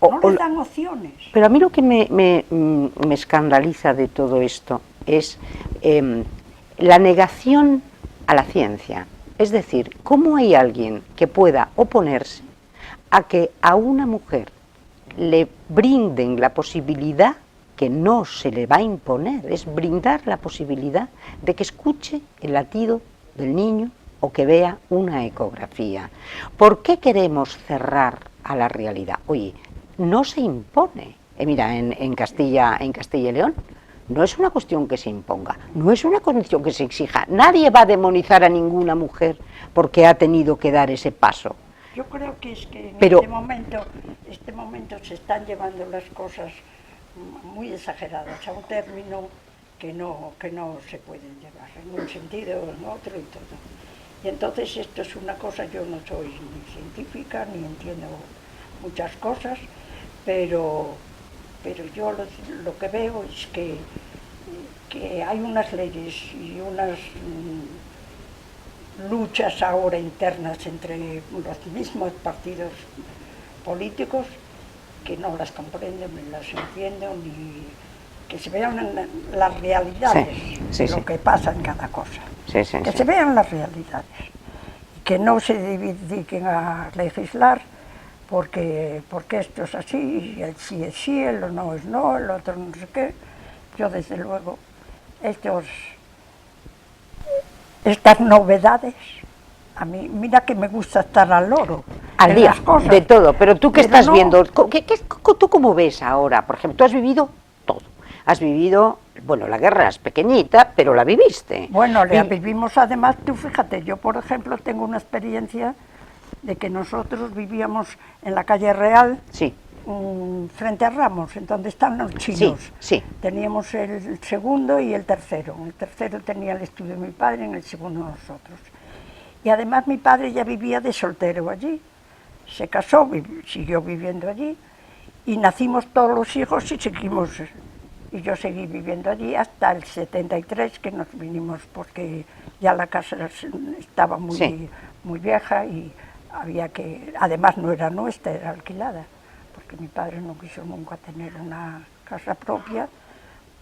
No les dan opciones. Pero a mí lo que me escandaliza de todo esto es la negación a la ciencia. Es decir, ¿cómo hay alguien que pueda oponerse a que a una mujer le brinden la posibilidad que no se le va a imponer, es brindar la posibilidad de que escuche el latido del niño o que vea una ecografía. ¿Por qué queremos cerrar a la realidad? Oye, no se impone. Mira, en Castilla y León, no es una cuestión que se imponga, no es una cuestión que se exija. Nadie va a demonizar a ninguna mujer porque ha tenido que dar ese paso. Yo creo que es que en Pero, este momento se están llevando las cosas muy exageradas a un término que no se pueden llevar en un sentido o en otro y todo. Y entonces esto es una cosa, yo no soy ni científica ni entiendo muchas cosas, pero yo lo que veo es que hay unas leyes y unas luchas ahora internas entre los mismos partidos políticos que no las comprendo ni las entiendo, ni que se vean las realidades de lo que pasa en cada cosa, que se vean las realidades, que no se dediquen a legislar porque esto es así, el sí es sí, el no es no, el otro no sé qué. Yo desde luego estas novedades, a mí, mira que me gusta estar al loro. Al día, de todo, pero tú qué estás viendo, ¿tú cómo ves ahora? Por ejemplo, tú has vivido todo, has vivido, bueno, la guerra es pequeñita, pero la viviste. Bueno, la vivimos además, tú fíjate, yo por ejemplo tengo una experiencia de que nosotros vivíamos en la calle Real, sí, frente a Ramos, en donde están los chinos. Sí, sí. Teníamos el segundo y el tercero. El tercero tenía el estudio de mi padre, en el segundo nosotros. Y además mi padre ya vivía de soltero allí. Se casó, siguió viviendo allí, y nacimos todos los hijos y seguimos. Y yo seguí viviendo allí hasta el 73, que nos vinimos, porque ya la casa estaba muy vieja y había que, además no era nuestra, era alquilada, porque mi padre no quiso nunca tener una casa propia,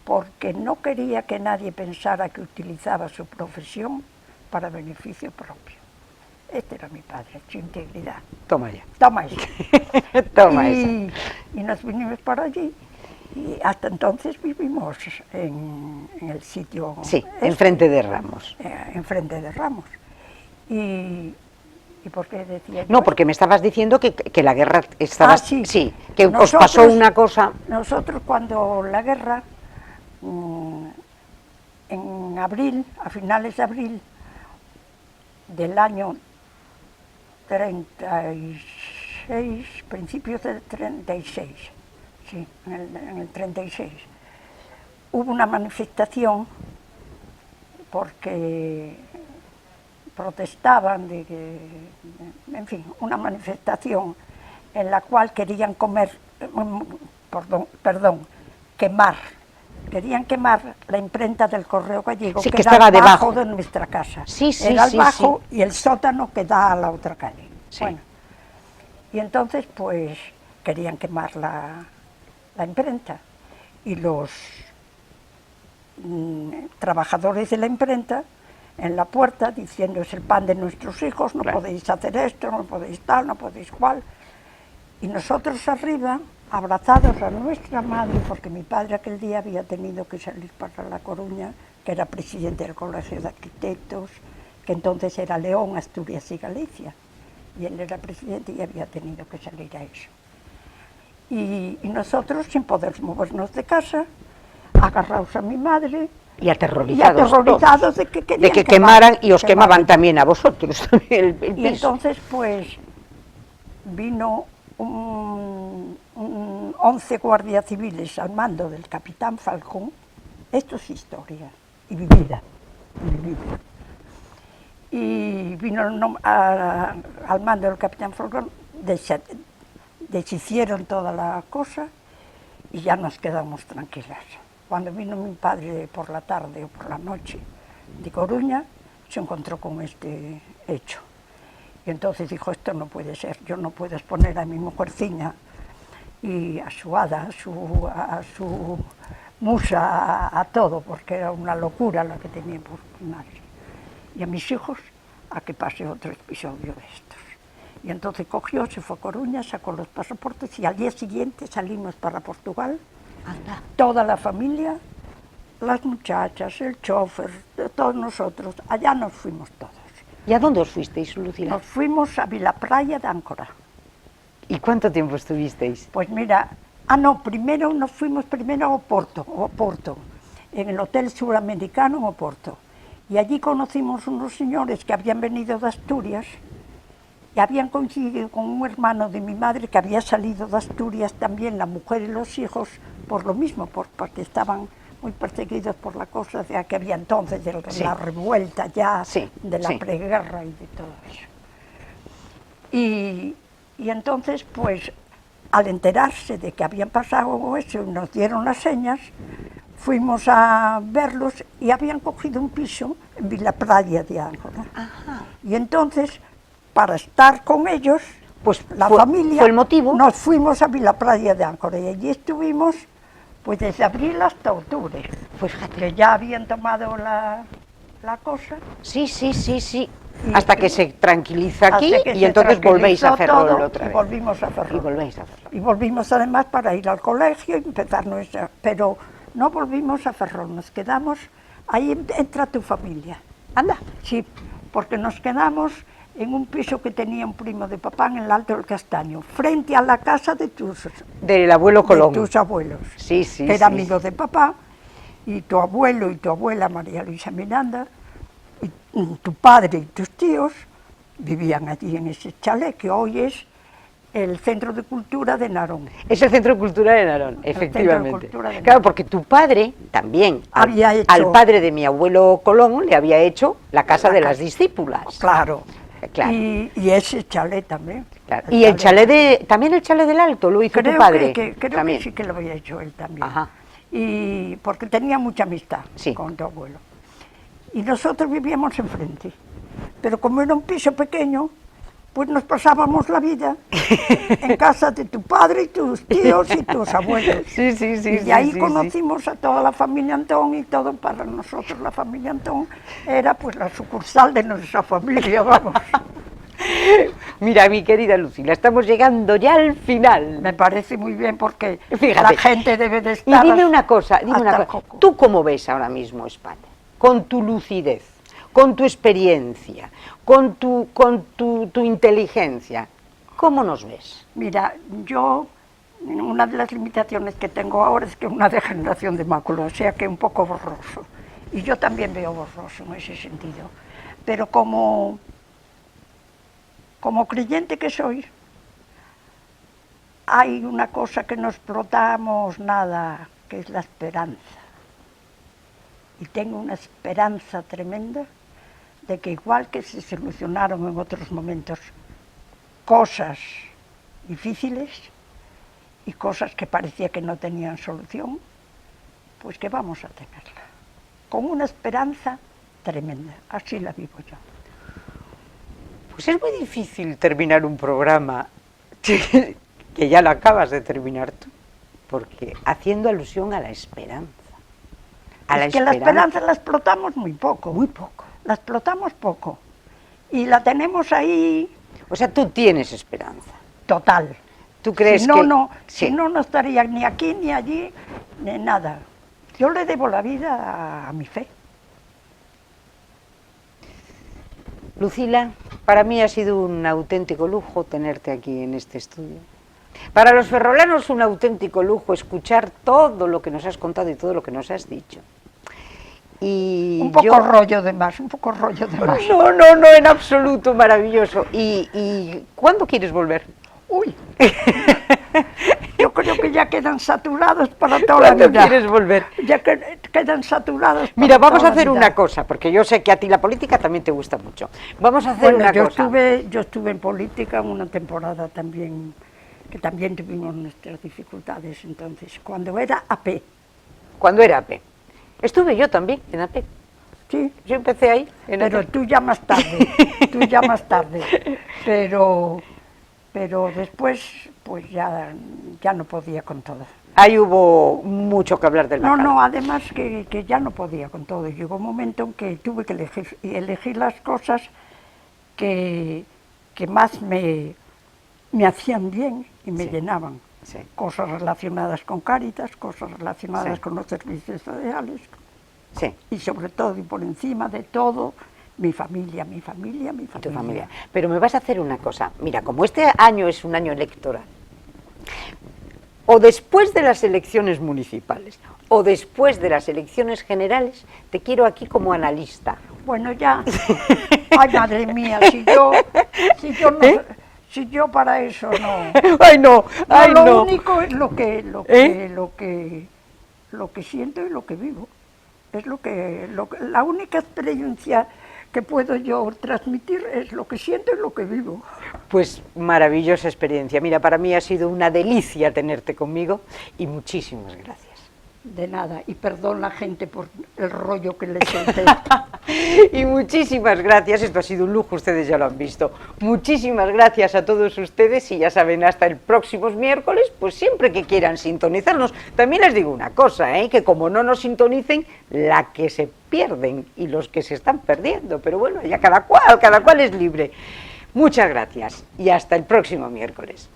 porque no quería que nadie pensara que utilizaba su profesión para beneficio propio. Este era mi padre, su integridad. Toma ya. Toma eso. Toma y nos vinimos para allí, y hasta entonces vivimos en el sitio... Sí, enfrente de Ramos. Enfrente de Ramos. ¿Y por qué decía yo? No, porque me estabas diciendo que la guerra estaba... sí, que nosotros, os pasó una cosa... Nosotros cuando la guerra, en abril, a finales de abril del año 36, principios del 36, sí, en el 36, hubo una manifestación porque protestaban de que, en fin, una manifestación en la cual querían querían quemar la imprenta del Correo Gallego, sí, que estaba debajo de nuestra casa. Sí, sí, era abajo sí. Y el sótano que da a la otra calle. Sí. Bueno, y entonces pues querían quemar la imprenta, y los trabajadores de la imprenta en la puerta diciendo: es el pan de nuestros hijos, no podéis hacer esto, no podéis tal, no podéis cual. Y nosotros arriba, abrazados a nuestra madre, porque mi padre aquel día había tenido que salir para La Coruña, que era presidente del Colegio de Arquitectos, que entonces era León, Asturias y Galicia, y él era presidente y había tenido que salir a eso. Y nosotros, sin poder movernos de casa, agarrados a mi madre, y aterrorizados de que quemaran, y os quemaban también a vosotros. el piso. Y entonces pues vino 11 guardias civiles al mando del capitán Falcón. Esto es historia y vivida. Y vino al mando del capitán Falcón, deshicieron toda la cosa y ya nos quedamos tranquilas. Cuando vino mi padre por la tarde o por la noche de Coruña, se encontró con este hecho. Y entonces dijo: esto no puede ser, yo no puedo exponer a mi mujercina y a su hada, a su musa, a todo, porque era una locura la que tenía por nadie. Y a mis hijos a que pase otro episodio de estos. Y entonces cogió, se fue a Coruña, sacó los pasaportes y al día siguiente salimos para Portugal Anda. Toda la familia, las muchachas, el chofer, todos nosotros, allá nos fuimos todos. ¿Y a dónde os fuisteis, Lucila? Nos fuimos a Vilaplaya de Áncora. ¿Y cuánto tiempo estuvisteis? Pues mira, primero nos fuimos a Oporto, en el Hotel Suramericano en Oporto. Y allí conocimos unos señores que habían venido de Asturias y habían coincidido con un hermano de mi madre que había salido de Asturias también, la mujer y los hijos, por lo mismo, porque estaban muy perseguidos por la cosa que había entonces, de la revuelta ya, de la preguerra y de todo eso. Y entonces, pues, al enterarse de que habían pasado eso y nos dieron las señas, fuimos a verlos y habían cogido un piso en Vilaplaya de Áncora. Y entonces, para estar con ellos, pues la familia, ¿fue el motivo? Nos fuimos a Vilaplaya de Áncora y allí estuvimos pues desde abril hasta octubre. Pues fíjate. Que ya habían tomado la cosa. Sí. Hasta que se tranquiliza aquí y entonces volvéis a Ferrol otra vez. Y volvimos a Ferrol. Y volvéis a Ferrol. Y volvimos además para ir al colegio y empezar nuestra... Pero no volvimos a Ferrol, nos quedamos... Ahí entra tu familia. Anda. Sí, porque nos quedamos en un piso que tenía un primo de papá en el Alto del Castaño, frente a la casa del abuelo Colón. De tus abuelos. Sí. Que era amigo de papá, y tu abuelo y tu abuela María Luisa Miranda, y tu padre y tus tíos vivían allí en ese chalet que hoy es el Centro de Cultura de Narón. Es el Centro de Cultura de Narón, efectivamente. Claro, porque tu padre también, al padre de mi abuelo Colón, le había hecho la casa de las discípulas. Claro. Y ese chalet también. Claro. Y el chalet también el chalet del Alto lo hizo tu padre. Creo que sí que lo había hecho él también. Ajá. Y porque tenía mucha amistad con tu abuelo. Y nosotros vivíamos enfrente. Pero como era un piso pequeño, pues nos pasábamos la vida en casa de tu padre y tus tíos y tus abuelos. Sí. Y de ahí conocimos a toda la familia Antón y todo. Para nosotros la familia Antón era pues la sucursal de nuestra familia, vamos. Mira, mi querida Lucila, estamos llegando ya al final. Me parece muy bien porque fíjate, la gente debe de estar... Y dime una cosa, ¿tú cómo ves ahora mismo España? Con tu lucidez, con tu experiencia, con tu inteligencia, ¿cómo nos ves? Mira, yo, una de las limitaciones que tengo ahora es que una degeneración de mácula, o sea que un poco borroso. Y yo también veo borroso en ese sentido. Pero como creyente que soy, hay una cosa que no explotamos nada, que es la esperanza. Y tengo una esperanza tremenda de que igual que se solucionaron en otros momentos cosas difíciles y cosas que parecía que no tenían solución, pues que vamos a tenerla. Con una esperanza tremenda, así la vivo yo. Pues es muy difícil terminar un programa que ya lo acabas de terminar tú, porque haciendo alusión a la esperanza. Es que la esperanza la explotamos muy poco. Muy poco. La explotamos poco. Y la tenemos ahí... O sea, tú tienes esperanza. Total. ¿Tú crees Si no, no estaría ni aquí, ni allí, ni nada. Yo le debo la vida a mi fe. Lucila, para mí ha sido un auténtico lujo tenerte aquí en este estudio. Para los ferrolanos un auténtico lujo escuchar todo lo que nos has contado y todo lo que nos has dicho. Y un poco rollo de más, un poco rollo de más. No, en absoluto, maravilloso. ¿Y cuándo quieres volver? Uy, yo creo que ya quedan saturados para toda la vida. ¿Cuándo quieres volver? Ya quedan saturados para Mira, vamos a hacer una cosa, porque yo sé que a ti la política también te gusta mucho. Vamos a hacer una cosa. Yo estuve en política una temporada también, que también tuvimos nuestras dificultades entonces, cuando era AP. Cuando era AP. Estuve yo también en AP. Sí. Yo empecé ahí. Pero tú ya más tarde, Pero después, pues ya no podía con todo. Ahí hubo mucho que hablar del bacalao. No, además que ya no podía con todo. Llegó un momento en que tuve que elegir las cosas que más me hacían bien y me llenaban. Sí. Cosas relacionadas con Cáritas, cosas relacionadas Sí. con los servicios sociales, Sí. y sobre todo y por encima de todo, mi familia, mi familia, mi Y familia. tu familia. Pero me vas a hacer una cosa. Mira, como este año es un año electoral, o después de las elecciones municipales, o después de las elecciones generales, te quiero aquí como analista. Bueno, ya. Ay, madre mía, no, ¿Eh? si yo para eso no. ¡Ay, no! No, ¡Ay, lo no! único es lo que siento y lo que vivo. Es la única experiencia que puedo yo transmitir es lo que siento y lo que vivo. Pues maravillosa experiencia. Mira, para mí ha sido una delicia tenerte conmigo y muchísimas gracias. De nada, y perdón la gente por el rollo que les solté. Y muchísimas gracias, esto ha sido un lujo, ustedes ya lo han visto. Muchísimas gracias a todos ustedes y ya saben, hasta el próximo miércoles, pues siempre que quieran sintonizarnos. También les digo una cosa, que como no nos sintonicen, la que se pierden y los que se están perdiendo, pero bueno, ya cada cual es libre. Muchas gracias y hasta el próximo miércoles.